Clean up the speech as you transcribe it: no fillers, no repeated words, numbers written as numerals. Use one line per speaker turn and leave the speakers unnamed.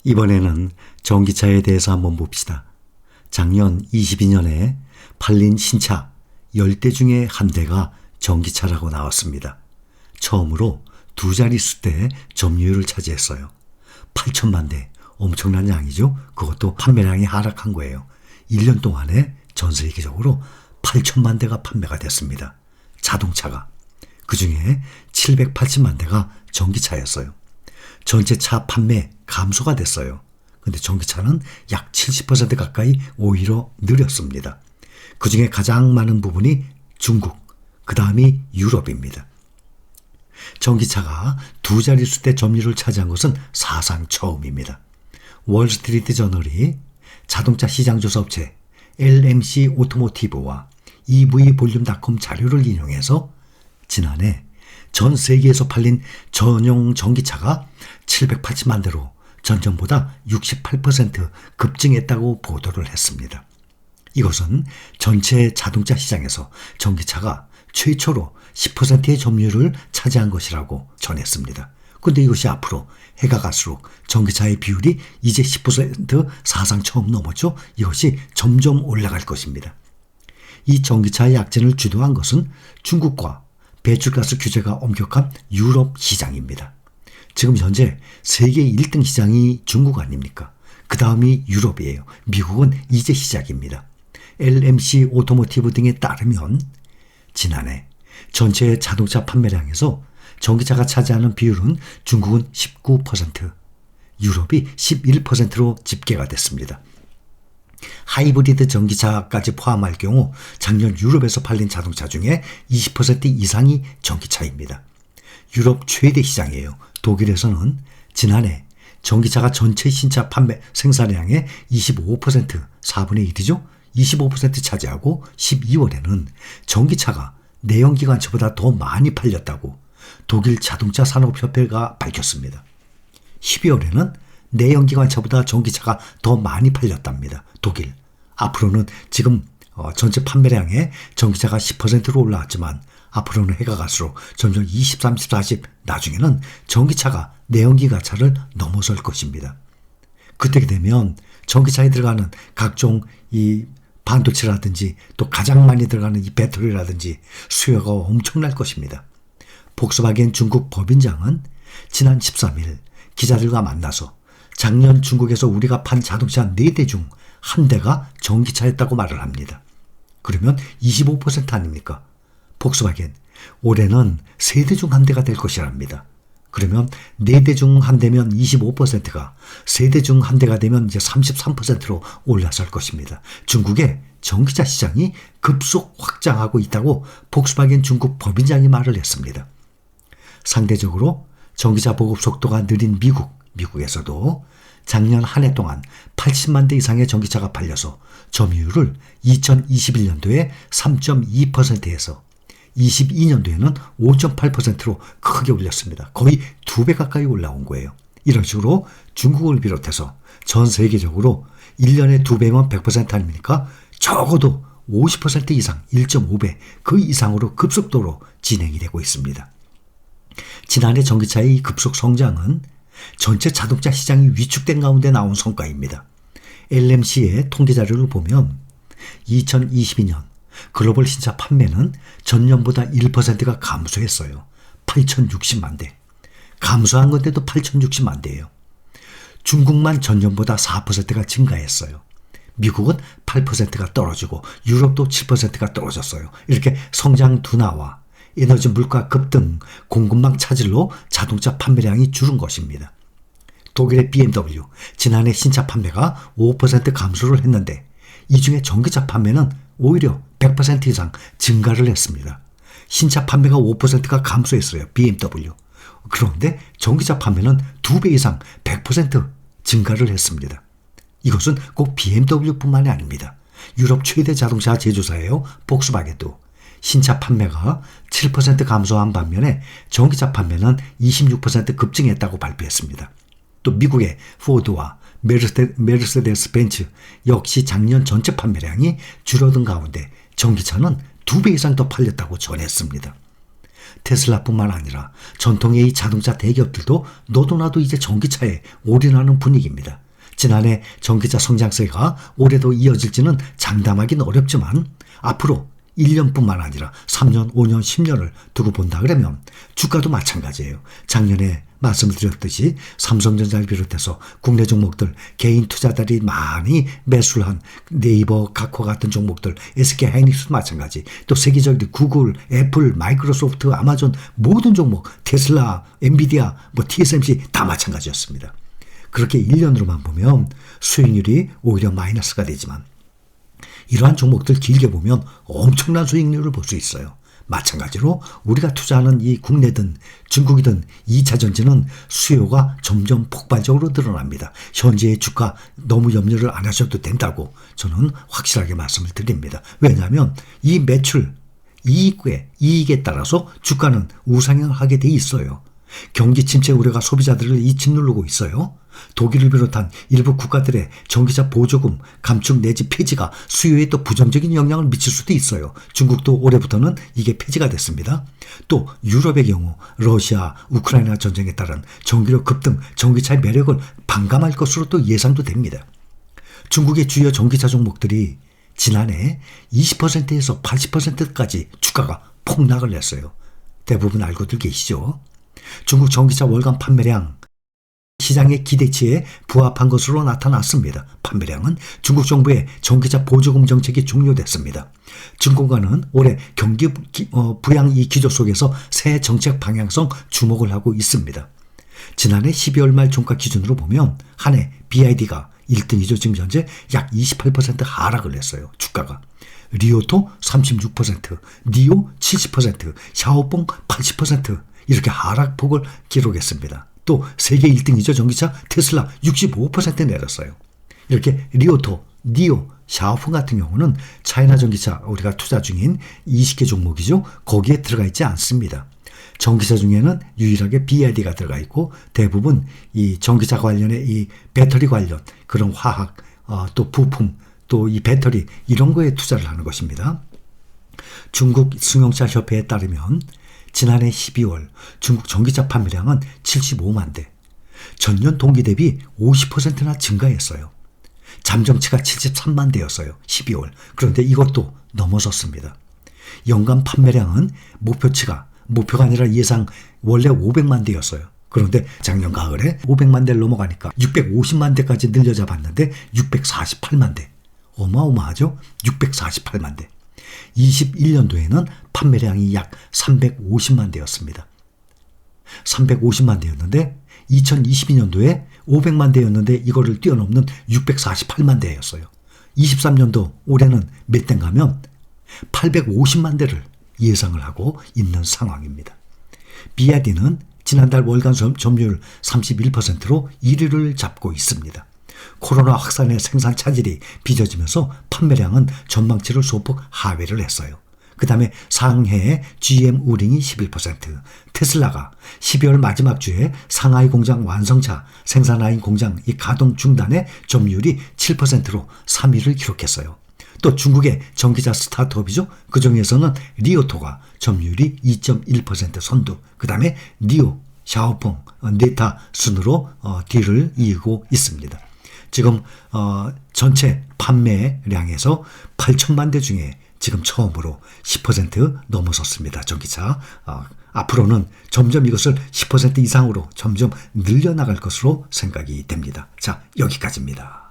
이번에는 전기차에 대해서 한번 봅시다. 작년 22년에 팔린 신차 10대 중에 한 대가 전기차라고 나왔습니다. 처음으로 두 자릿수대 점유율을 차지했어요. 8천만 대, 엄청난 양이죠. 그것도 판매량이 하락한 거예요. 1년 동안에 전 세계적으로 8천만 대가 판매가 됐습니다. 자동차가. 그중에 780만 대가 전기차였어요. 전체 차 판매 감소가 됐어요. 근데 전기차는 약 70% 가까이 오히려 늘었습니다. 그중에 가장 많은 부분이 중국, 그 다음이 유럽입니다. 전기차가 두 자릿수대 점유율을 차지한 것은 사상 처음입니다. 월스트리트 저널이 자동차 시장 조사 업체 LMC 오토모티브와 EV볼륨.com 자료를 인용해서 지난해 전 세계에서 팔린 전용 전기차가 780만 대로 전년보다 68% 급증했다고 보도를 했습니다. 이것은 전체 자동차 시장에서 전기차가 최초로 10%의 점유율을 차지한 것이라고 전했습니다. 그런데 이것이 앞으로 해가 갈수록 전기차의 비율이 이제 10% 사상 처음 넘었죠. 이것이 점점 올라갈 것입니다. 이 전기차의 약진을 주도한 것은 중국과 배출가스 규제가 엄격한 유럽 시장입니다. 지금 현재 세계 1등 시장이 중국 아닙니까? 그 다음이 유럽이에요. 미국은 이제 시작입니다. LMC 오토모티브 등에 따르면 지난해 전체 자동차 판매량에서 전기차가 차지하는 비율은 중국은 19%, 유럽이 11%로 집계가 됐습니다. 하이브리드 전기차까지 포함할 경우 작년 유럽에서 팔린 자동차 중에 20% 이상이 전기차입니다. 유럽 최대 시장이에요. 독일에서는 지난해 전기차가 전체 신차 판매 생산량의 25%, 4분의 1이죠. 25% 차지하고 12월에는 전기차가 내연기관차보다 더 많이 팔렸다고 독일 자동차 산업협회가 밝혔습니다. 12월에는 내연기관차보다 전기차가 더 많이 팔렸답니다. 독일. 앞으로는 지금 전체 판매량에 전기차가 10%로 올라왔지만 앞으로는 해가 갈수록 점점 20, 30, 40 나중에는 전기차가 내연기관차를 넘어설 것입니다. 그때 되면 전기차에 들어가는 각종 이 반도체라든지 또 가장 많이 들어가는 이 배터리라든지 수요가 엄청날 것입니다. 복스바겐 중국 법인장은 지난 13일 기자들과 만나서 작년 중국에서 우리가 판 자동차 4대 중 1대가 전기차였다고 말을 합니다. 그러면 25% 아닙니까? 복스바겐 올해는 3대 중 1대가 될 것이랍니다. 그러면 4대 중 1대면 25%가 3대 중 1대가 되면 이제 33%로 올라설 것입니다. 중국의 전기차 시장이 급속 확장하고 있다고 복스바겐 중국 법인장이 말을 했습니다. 상대적으로 전기차 보급 속도가 느린 미국에서도 작년 한 해 동안 80만 대 이상의 전기차가 팔려서 점유율을 2021년도에 3.2%에서 22년도에는 5.8%로 크게 올렸습니다. 거의 2배 가까이 올라온 거예요. 이런 식으로 중국을 비롯해서 전 세계적으로 1년에 2배면 100% 아닙니까? 적어도 50% 이상, 1.5배 그 이상으로 급속도로 진행이 되고 있습니다. 지난해 전기차의 이 급속 성장은 전체 자동차 시장이 위축된 가운데 나온 성과입니다. LMC의 통계 자료를 보면 2022년 글로벌 신차 판매는 전년보다 1%가 감소했어요. 8,060만 대. 감소한 건데도 8,060만 대예요. 중국만 전년보다 4%가 증가했어요. 미국은 8%가 떨어지고 유럽도 7%가 떨어졌어요. 이렇게 성장 둔화와 에너지 물가 급등, 공급망 차질로 자동차 판매량이 줄은 것입니다. 독일의 BMW, 지난해 신차 판매가 5% 감소를 했는데 이 중에 전기차 판매는 오히려 100% 이상 증가를 했습니다. 신차 판매가 5%가 감소했어요. BMW. 그런데 전기차 판매는 2배 이상 100% 증가를 했습니다. 이것은 꼭 BMW뿐만이 아닙니다. 유럽 최대 자동차 제조사예요. 복스바겐도. 신차 판매가 7% 감소한 반면에 전기차 판매는 26% 급증했다고 발표했습니다. 또 미국의 포드와 메르세데스 벤츠 역시 작년 전체 판매량이 줄어든 가운데 전기차는 2배 이상 더 팔렸다고 전했습니다. 테슬라뿐만 아니라 전통의 이 자동차 대기업들도 너도나도 이제 전기차에 올인하는 분위기입니다. 지난해 전기차 성장세가 올해도 이어질지는 장담하기는 어렵지만 앞으로 1년뿐만 아니라 3년, 5년, 10년을 두고 본다 그러면 주가도 마찬가지예요. 작년에 말씀을 드렸듯이 삼성전자를 비롯해서 국내 종목들, 개인 투자자들이 많이 매수를 한 네이버, 카카오 같은 종목들, SK하이닉스도 마찬가지, 또 세계적인 구글, 애플, 마이크로소프트, 아마존 모든 종목, 테슬라, 엔비디아, TSMC 다 마찬가지였습니다. 그렇게 1년으로만 보면 수익률이 오히려 마이너스가 되지만 이러한 종목들 길게 보면 엄청난 수익률을 볼 수 있어요. 마찬가지로 우리가 투자하는 이 국내든 중국이든 2차 전지는 수요가 점점 폭발적으로 늘어납니다. 현재의 주가 너무 염려를 안 하셔도 된다고 저는 확실하게 말씀을 드립니다. 왜냐하면 이 매출, 이익에 따라서 주가는 우상향을 하게 돼 있어요. 경기 침체 우려가 소비자들을 짓누르고 있어요. 독일을 비롯한 일부 국가들의 전기차 보조금 감축 내지 폐지가 수요에 또 부정적인 영향을 미칠 수도 있어요. 중국도 올해부터는 이게 폐지가 됐습니다. 또 유럽의 경우 러시아, 우크라이나 전쟁에 따른 전기료 급등, 전기차의 매력을 반감할 것으로 또 예상도 됩니다. 중국의 주요 전기차 종목들이 지난해 20%에서 80%까지 주가가 폭락을 했어요. 대부분 알고들 계시죠? 중국 전기차 월간 판매량 시장의 기대치에 부합한 것으로 나타났습니다. 판매량은 중국 정부의 전기차 보조금 정책이 종료됐습니다. 증권가는 올해 경기 부양 이 기조 속에서 새 정책 방향성 주목을 하고 있습니다. 지난해 12월 말 종가 기준으로 보면 한 해 BID가 1등이죠. 지금 현재 약 28% 하락을 했어요. 주가가. 리오토 36%, 니오 70%, 샤오봉 80% 이렇게 하락폭을 기록했습니다. 또 세계 1등이죠. 전기차 테슬라 65% 내렸어요. 이렇게 리오토, 니오, 샤오풍 같은 경우는 차이나 전기차 우리가 투자 중인 20개 종목이죠. 거기에 들어가 있지 않습니다. 전기차 중에는 유일하게 BID가 들어가 있고 대부분 이 전기차 관련의 이 배터리 관련 그런 화학, 또 부품, 또 이 배터리 이런 거에 투자를 하는 것입니다. 중국 승용차 협회에 따르면 지난해 12월 중국 전기차 판매량은 75만 대, 전년 동기 대비 50%나 증가했어요. 잠정치가 73만 대였어요. 12월. 그런데 이것도 넘어섰습니다. 연간 판매량은 목표가 아니라 예상 원래 500만 대였어요. 그런데 작년 가을에 500만 대를 넘어가니까 650만 대까지 늘려잡았는데 648만 대. 어마어마하죠? 648만 대. 21년도에는 판매량이 약 350만 대였습니다. 350만 대였는데 2022년도에 500만 대였는데 이거를 뛰어넘는 648만 대였어요. 23년도 올해는 몇 대인가 하면 850만 대를 예상을 하고 있는 상황입니다. BYD는 지난달 월간 점유율 31%로 1위를 잡고 있습니다. 코로나 확산의 생산 차질이 빚어지면서 판매량은 전망치를 소폭 하회를 했어요. 그 다음에 상해의 GM 우링이 11%, 테슬라가 12월 마지막 주에 상하이 공장 완성차 생산 라인 공장 이 가동 중단의 점유율이 7%로 3위를 기록했어요. 또 중국의 전기차 스타트업이죠. 그 중에서는 리오토가 점유율이 2.1% 선두, 그 다음에 니오, 샤오펑, 네타 순으로 뒤를 이으고 있습니다. 지금 전체 판매량에서 8천만 대 중에 지금 처음으로 10% 넘어섰습니다. 전기차. 앞으로는 점점 이것을 10% 이상으로 점점 늘려나갈 것으로 생각이 됩니다. 자, 여기까지입니다.